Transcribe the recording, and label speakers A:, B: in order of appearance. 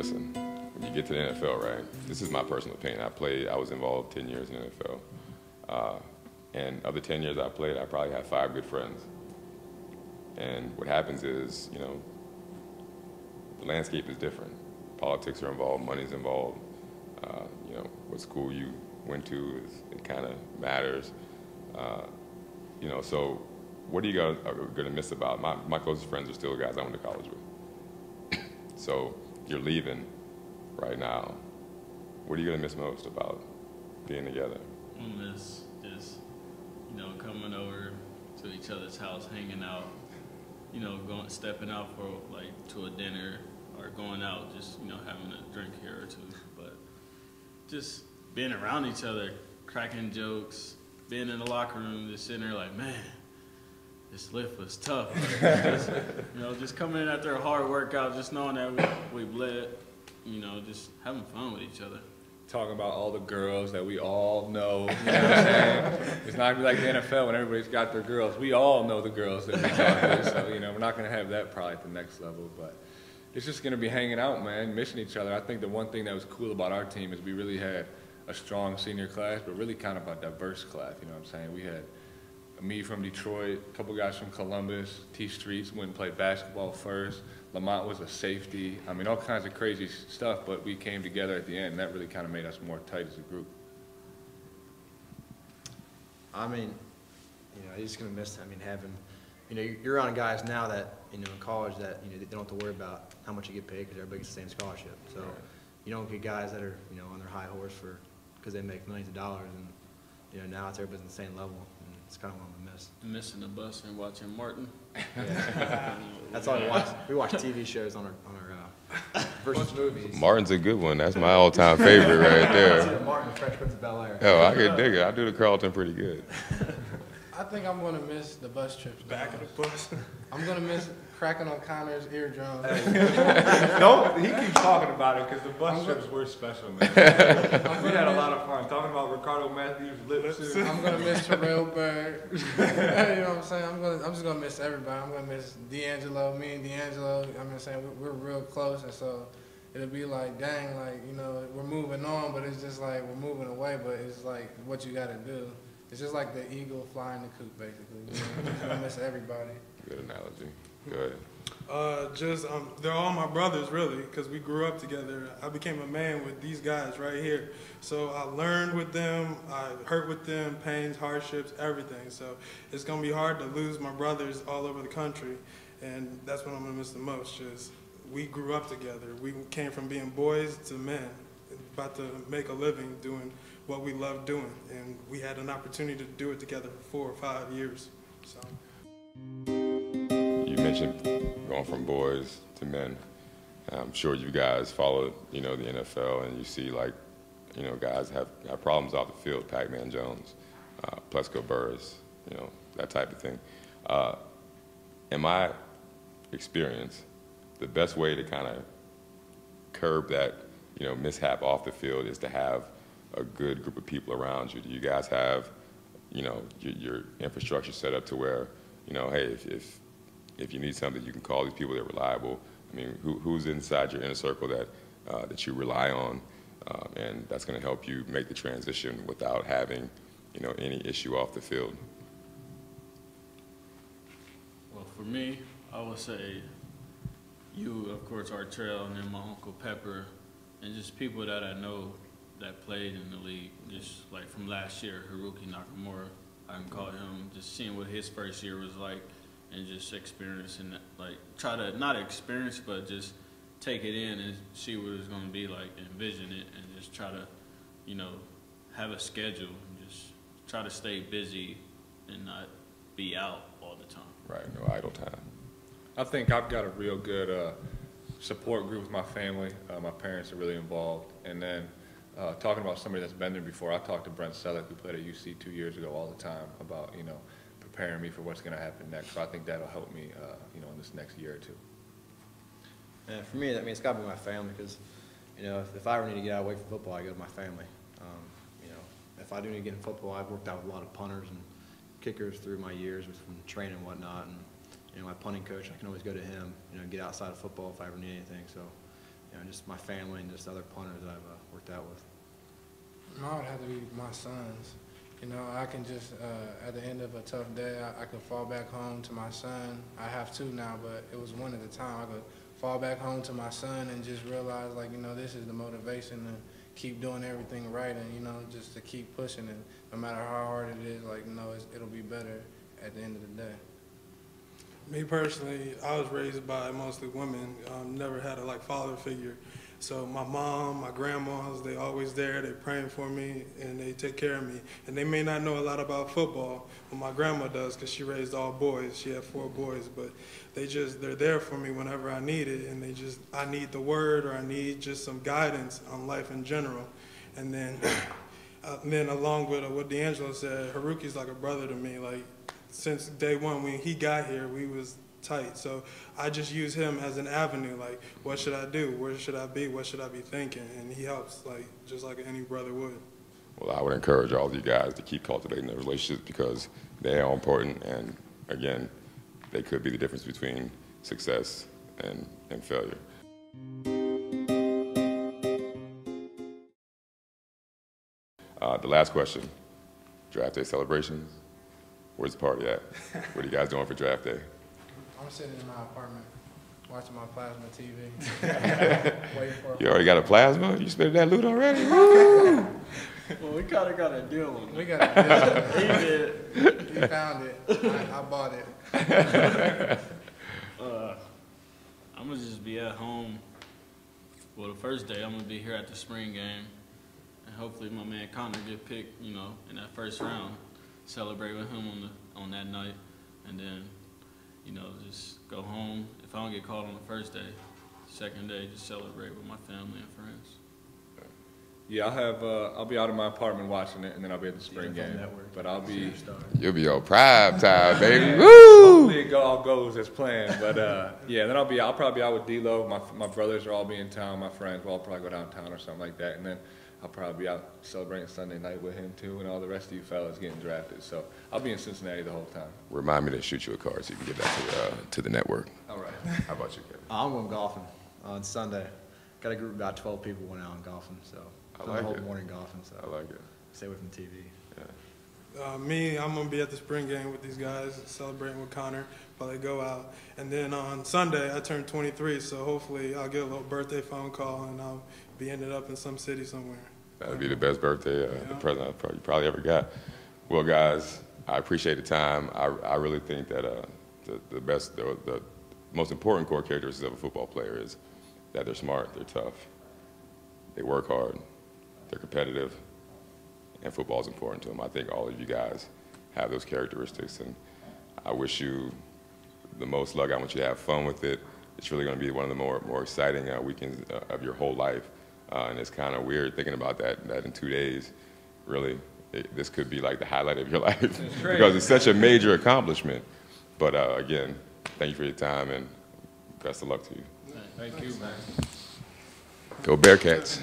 A: listen, when you get to the NFL, right, this is my personal opinion. I was involved 10 years in the NFL. And of the 10 years I played, I probably had 5 good friends. And what happens is, you know, the landscape is different. Politics are involved, money's involved. You know, what school you went to, it kind of matters. You know, so what are you guys are going to miss about? My closest friends are still guys I went to college with. So you're leaving right now. What are you going to miss most about being together?
B: I miss just, you know, coming over to each other's house, hanging out, you know, stepping out for like to a dinner or going out, just, you know, having a drink here or two. But just being around each other, cracking jokes, being in the locker room, just sitting there like, man, this lift was tough. Just, you know, just coming in after a hard workout, just knowing that we bled, you know, just having fun with each other.
C: Talking about all the girls that we all know, you know what I'm saying? It's not like the NFL when everybody's got their girls. We all know the girls that we talk to, so, you know, we're not going to have that probably at the next level, but it's just going to be hanging out, man, missing each other. I think the one thing that was cool about our team is we really had a strong senior class, but really kind of a diverse class, you know what I'm saying? We had me from Detroit, a couple guys from Columbus, T Streets went and played basketball first. Lamont was a safety. I mean, all kinds of crazy stuff, but we came together at the end, and that really kind of made us more tight as a group.
D: I mean, you know, you're just going to miss, I mean, having, you know, you're around guys now that, you know, in college that, you know, they don't have to worry about how much you get paid because everybody gets the same scholarship. So
C: right.
D: You don't get guys that are, you know, on their high horse because they make millions of dollars, and, you know, now it's everybody's on the same level. It's kind of what I'm gonna miss.
B: Missing the bus and watching Martin.
D: Yeah. That's all we watch. We watch TV shows on our versus movies.
A: Martin's a good one. That's my all-time favorite right there.
D: Martin, Fresh Prince of Bel-Air.
A: Oh, I can dig it. I do the Carlton pretty good.
E: I think I'm gonna miss the bus trips.
F: Back of the bus.
E: I'm gonna miss cracking on Connor's eardrum.
C: No, he keeps talking about it because the bus trips were special, man. We had a lot of fun talking about Ricardo Matthews' lips.
E: I'm gonna miss Terrell Bird. You know what I'm saying? I'm just gonna miss everybody. I'm gonna miss D'Angelo. Me and D'Angelo. I'm just saying we're real close, and so it'll be like, dang, like, you know, we're moving on, but it's just like we're moving away. But it's like what you gotta do. It's just like the eagle flying the coop, basically. You know? You're gonna miss everybody.
A: Good analogy. Good.
F: They're all my brothers, really, because we grew up together. I became a man with these guys right here. So I learned with them, I hurt with them, pains, hardships, everything. So it's going to be hard to lose my brothers all over the country, and that's what I'm going to miss the most. Just we grew up together. We came from being boys to men, about to make a living doing what we love doing, and we had an opportunity to do it together for 4 or 5 years. So.
A: You mentioned going from boys to men. I'm sure you guys follow, you know, the NFL, and you see, like, you know, guys have problems off the field. Pac-Man Jones, Plesko Burris, you know, that type of thing. In my experience, the best way to kind of curb that, you know, mishap off the field is to have a good group of people around you. Do you guys have, you know, your infrastructure set up to where, you know, hey, if you need something, you can call these people that are reliable? I mean, who's inside your inner circle that you rely on, and that's going to help you make the transition without having, you know, any issue off the field?
B: Well, for me, I would say you, of course, Artrell, and then my Uncle Pepper, and just people that I know that played in the league, just like from last year, Haruki Nakamura, I can call him, just seeing what his first year was like, and just experiencing, like, try to not experience, but just take it in and see what it's going to be like, envision it, and just try to, you know, have a schedule, and just try to stay busy and not be out all the time.
A: Right, no idle time.
C: I think I've got a real good support group with my family. My parents are really involved. And then talking about somebody that's been there before, I talked to Brent Selleck, who played at UC 2 years ago, all the time about, you know, preparing me for what's going to happen next. So I think that'll help me, you know, in this next year or two.
D: And for me, that means it's got to be my family, because, you know, if I ever need to get out away from football, I go to my family. You know, if I do need to get in football, I've worked out with a lot of punters and kickers through my years from training and whatnot. And, you know, my punting coach, I can always go to him, you know, get outside of football if I ever need anything. So, just my family and just other punters that I've worked out with.
E: Mine would have to be my sons. I can just, at the end of a tough day, I could fall back home to my son. I have two now, but it was one at a time. I could fall back home to my son and just realize, like, this is the motivation to keep doing everything right and, just to keep pushing it. No matter how hard it is, like, it'll be better at the end of the day.
F: Me personally, I was raised by mostly women. Never had a father figure. So my mom, my grandmas, they always there. They're praying for me and they take care of me. And they may not know a lot about football, but my grandma does because she raised all boys. She had 4 boys, but they're there for me whenever I need it. And I need the word or I need just some guidance on life in general. And then along with what D'Angelo said, Haruki's like a brother to me. Like, since day one when he got here, we was tight. So I just use him as an avenue, like, what should I do? Where should I be? What should I be thinking? And he helps, just like any brother would.
A: Well, I would encourage all of you guys to keep cultivating their relationships because they are important, and again, they could be the difference between success and failure. The last question, draft day celebrations. Where's the party at? What are you guys doing for draft day?
E: I'm sitting in my apartment watching my plasma TV. Waiting for
A: You already got a plasma? You spent that loot already? Woo!
B: Well, we kind of got a deal on it.
E: We got a deal.
B: He did.
E: He found it. I bought it.
B: I'm going to just be at home. Well, the first day, I'm going to be here at the spring game. And hopefully my man Connor get picked, in that first round. Celebrate with him on that night. And then, just go home. If I don't get called on the first day, second day, just celebrate with my family and friends.
C: Yeah, I'll be out of my apartment watching it, and then I'll be at the spring game. But I'll be.
A: You'll be on prime time, baby. Woo!
C: Hopefully it all goes as planned. But yeah, then I'll probably be out with D-Lo. My brothers will all be in town. My friends will all probably go downtown or something like that. And then I'll probably be out celebrating Sunday night with him too, and all the rest of you fellas getting drafted. So I'll be in Cincinnati the whole time.
A: Remind me to shoot you a card so you can get that to the network.
C: All right.
A: How about you, Kevin?
D: I'm going golfing on Sunday. Got a group of about 12 people went out golfing, so
A: I
D: the
A: like
D: whole
A: it.
D: morning golfing. So
A: I like it.
D: stay away from TV.
F: Me, I'm going to be at the spring game with these guys, celebrating with Connor while they go out. And then on Sunday, I turn 23, so hopefully I'll get a little birthday phone call and I'll be ended up in some city somewhere.
A: That would be the best birthday the president probably ever got. Well, guys, I appreciate the time. I really think that the most important core characteristics of a football player is that they're smart, they're tough, they work hard, they're competitive, and football is important to them. I think all of you guys have those characteristics, and I wish you the most luck. I want you to have fun with it. It's really going to be one of the more exciting weekends of your whole life. And it's kind of weird thinking about that in 2 days. Really, this could be like the highlight of your life because it's such a major accomplishment. But again, thank you for your time and best of luck to you.
C: Thank you, man.
A: Go Bearcats.